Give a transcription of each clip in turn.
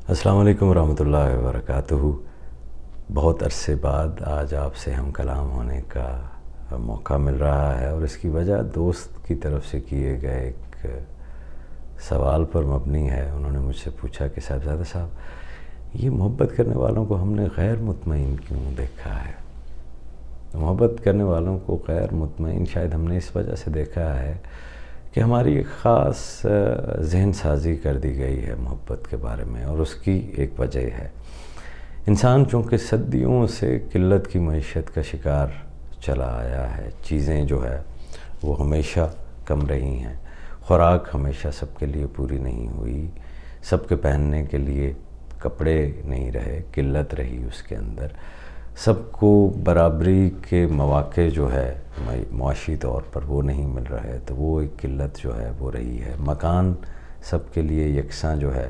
السلام علیکم ورحمۃ اللہ وبرکاتہ۔ بہت عرصے بعد آج آپ سے ہم کلام ہونے کا موقع مل رہا ہے، اور اس کی وجہ دوست کی طرف سے کیے گئے ایک سوال پر مبنی ہے۔ انہوں نے مجھ سے پوچھا کہ صاحبزادہ صاحب، یہ محبت کرنے والوں کو ہم نے غیر مطمئن کیوں دیکھا ہے؟ محبت کرنے والوں کو غیر مطمئن شاید ہم نے اس وجہ سے دیکھا ہے کہ ہماری ایک خاص ذہن سازی کر دی گئی ہے محبت کے بارے میں، اور اس کی ایک وجہ ہے انسان چونکہ صدیوں سے قلت کی معیشت کا شکار چلا آیا ہے۔ چیزیں جو ہے وہ ہمیشہ کم رہی ہیں، خوراک ہمیشہ سب کے لیے پوری نہیں ہوئی، سب کے پہننے کے لیے کپڑے نہیں رہے، قلت رہی اس کے اندر، سب کو برابری کے مواقع جو ہے معاشی طور پر وہ نہیں مل رہے، تو وہ ایک قلت جو ہے وہ رہی ہے۔ مکان سب کے لیے یکساں جو ہے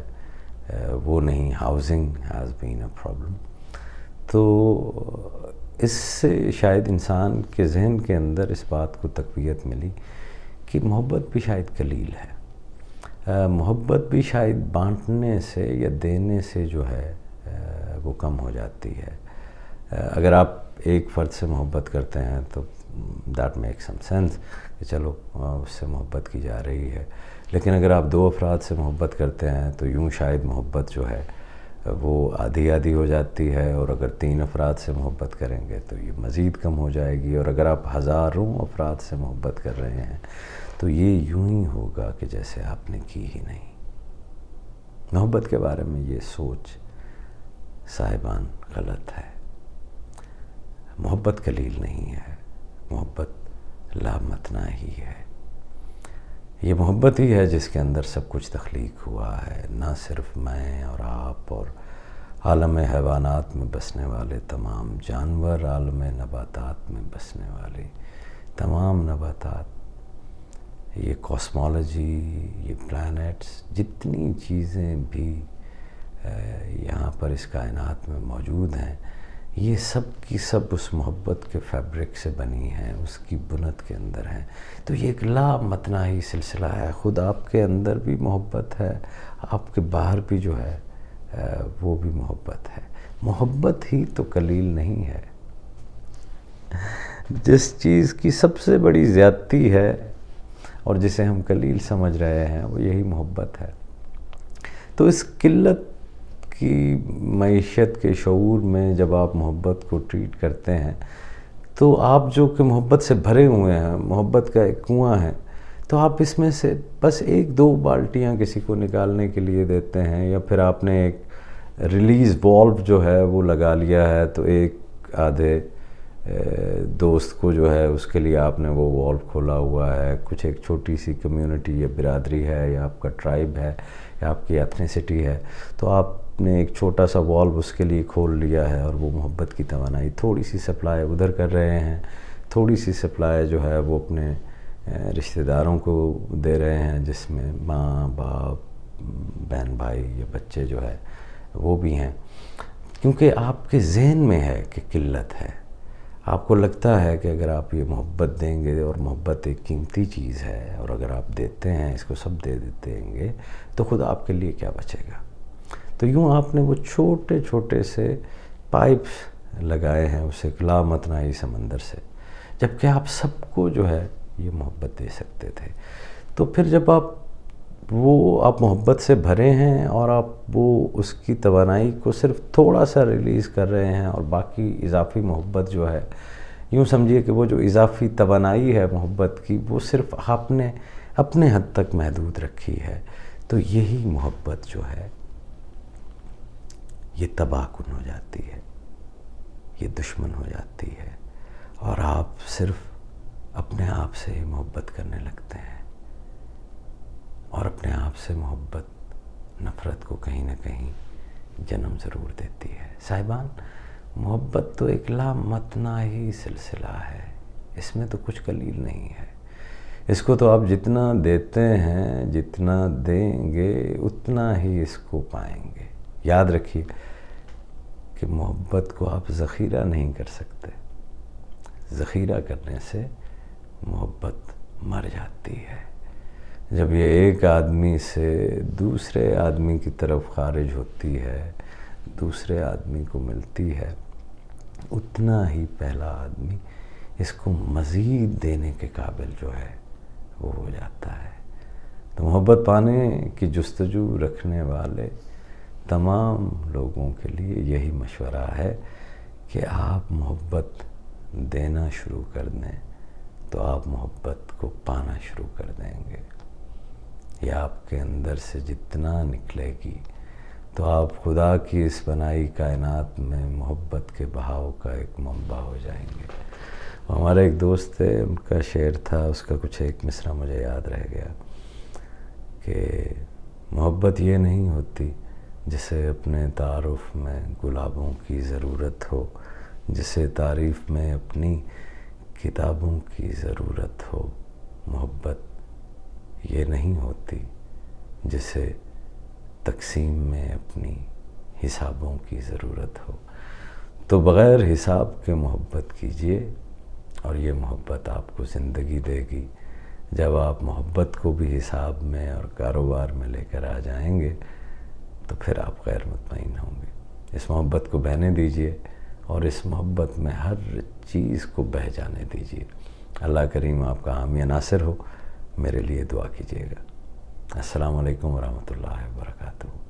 وہ نہیں، housing has been a problem. تو اس سے شاید انسان کے ذہن کے اندر اس بات کو تقویت ملی کہ محبت بھی شاید قلیل ہے، محبت بھی شاید بانٹنے سے یا دینے سے جو ہے وہ کم ہو جاتی ہے۔ اگر آپ ایک فرد سے محبت کرتے ہیں تو دیٹ میک سم سینس کہ چلو اس سے محبت کی جا رہی ہے، لیکن اگر آپ دو افراد سے محبت کرتے ہیں تو یوں شاید محبت جو ہے وہ آدھی آدھی ہو جاتی ہے، اور اگر تین افراد سے محبت کریں گے تو یہ مزید کم ہو جائے گی، اور اگر آپ ہزاروں افراد سے محبت کر رہے ہیں تو یہ یوں ہی ہوگا کہ جیسے آپ نے کی ہی نہیں۔ محبت کے بارے میں یہ سوچ صاحبان غلط ہے۔ محبت قلیل نہیں ہے، محبت لامتناہ ہی ہے۔ یہ محبت ہی ہے جس کے اندر سب کچھ تخلیق ہوا ہے، نہ صرف میں اور آپ اور عالم حیوانات میں بسنے والے تمام جانور، عالم نباتات میں بسنے والے تمام نباتات، یہ کاسمولوجی، یہ پلانٹس، جتنی چیزیں بھی یہاں پر اس کائنات میں موجود ہیں، یہ سب کی سب اس محبت کے فیبرک سے بنی ہیں، اس کی بنت کے اندر ہیں۔ تو یہ ایک لامتناہی سلسلہ ہے۔ خود آپ کے اندر بھی محبت ہے، آپ کے باہر بھی جو ہے وہ بھی محبت ہے۔ محبت ہی تو قلیل نہیں ہے۔ جس چیز کی سب سے بڑی زیادتی ہے اور جسے ہم قلیل سمجھ رہے ہیں وہ یہی محبت ہے۔ تو اس قلت کی معیشت کے شعور میں جب آپ محبت کو ٹریٹ کرتے ہیں تو آپ جو کہ محبت سے بھرے ہوئے ہیں، محبت کا ایک کنواں ہے، تو آپ اس میں سے بس ایک دو بالٹیاں کسی کو نکالنے کے لیے دیتے ہیں، یا پھر آپ نے ایک ریلیز والو جو ہے وہ لگا لیا ہے، تو ایک آدھے دوست کو جو ہے اس کے لیے آپ نے وہ والو کھولا ہوا ہے۔ کچھ ایک چھوٹی سی کمیونٹی یا برادری ہے، یا آپ کا ٹرائب ہے، یا آپ کی ایتھنیسٹی ہے، تو آپ نے ایک چھوٹا سا والو اس کے لیے کھول لیا ہے، اور وہ محبت کی توانائی تھوڑی سی سپلائی ادھر کر رہے ہیں، تھوڑی سی سپلائی جو ہے وہ اپنے رشتہ داروں کو دے رہے ہیں، جس میں ماں باپ، بہن بھائی یا بچے جو ہے وہ بھی ہیں، کیونکہ آپ کے ذہن میں ہے کہ قلت ہے۔ آپ کو لگتا ہے کہ اگر آپ یہ محبت دیں گے، اور محبت ایک قیمتی چیز ہے، اور اگر آپ دیتے ہیں، اس کو سب دے دیں گے، تو خود آپ کے لیے کیا بچے گا؟ تو یوں آپ نے وہ چھوٹے چھوٹے سے پائپس لگائے ہیں اس ایک لامتناہی سمندر سے، جبکہ آپ سب کو جو ہے یہ محبت دے سکتے تھے۔ تو پھر جب آپ محبت سے بھرے ہیں، اور آپ وہ اس کی توانائی کو صرف تھوڑا سا ریلیز کر رہے ہیں، اور باقی اضافی محبت جو ہے، یوں سمجھیے کہ وہ جو اضافی توانائی ہے محبت کی، وہ صرف آپ نے اپنے حد تک محدود رکھی ہے، تو یہی محبت جو ہے یہ تباہ کن ہو جاتی ہے، یہ دشمن ہو جاتی ہے، اور آپ صرف اپنے آپ سے ہی محبت کرنے لگتے ہیں، اور اپنے آپ سے محبت نفرت کو کہیں نہ کہیں جنم ضرور دیتی ہے۔ صاحبان، محبت تو ایک لامتناہی سلسلہ ہے، اس میں تو کچھ قلیل نہیں ہے۔ اس کو تو آپ جتنا دیتے ہیں، جتنا دیں گے، اتنا ہی اس کو پائیں گے۔ یاد رکھیے کہ محبت کو آپ ذخیرہ نہیں کر سکتے، ذخیرہ کرنے سے محبت مر جاتی ہے۔ جب یہ ایک آدمی سے دوسرے آدمی کی طرف خارج ہوتی ہے، دوسرے آدمی کو ملتی ہے، اتنا ہی پہلا آدمی اس کو مزید دینے کے قابل جو ہے وہ ہو جاتا ہے۔ تو محبت پانے کی جستجو رکھنے والے تمام لوگوں کے لیے یہی مشورہ ہے کہ آپ محبت دینا شروع کر دیں تو آپ محبت کو پانا شروع کر دیں گے۔ یہ آپ کے اندر سے جتنا نکلے گی تو آپ خدا کی اس بنائی کائنات میں محبت کے بہاؤ کا ایک منبع ہو جائیں گے۔ ہمارا ایک دوست ہے، ان کا شعر تھا، اس کا کچھ ایک مصرع مجھے یاد رہ گیا کہ محبت یہ نہیں ہوتی جسے اپنے تعارف میں گلابوں کی ضرورت ہو، جسے تعریف میں اپنی کتابوں کی ضرورت ہو۔ محبت یہ نہیں ہوتی جسے تقسیم میں اپنی حسابوں کی ضرورت ہو۔ تو بغیر حساب کے محبت کیجئے اور یہ محبت آپ کو زندگی دے گی۔ جب آپ محبت کو بھی حساب میں اور کاروبار میں لے کر آ جائیں گے تو پھر آپ غیر مطمئن ہوں گے۔ اس محبت کو بہنے دیجئے اور اس محبت میں ہر چیز کو بہہ جانے دیجئے۔ اللہ کریم آپ کا حامی ناصر ہو۔ میرے لیے دعا کیجیے گا۔ السلام علیکم ورحمۃ اللہ وبرکاتہ۔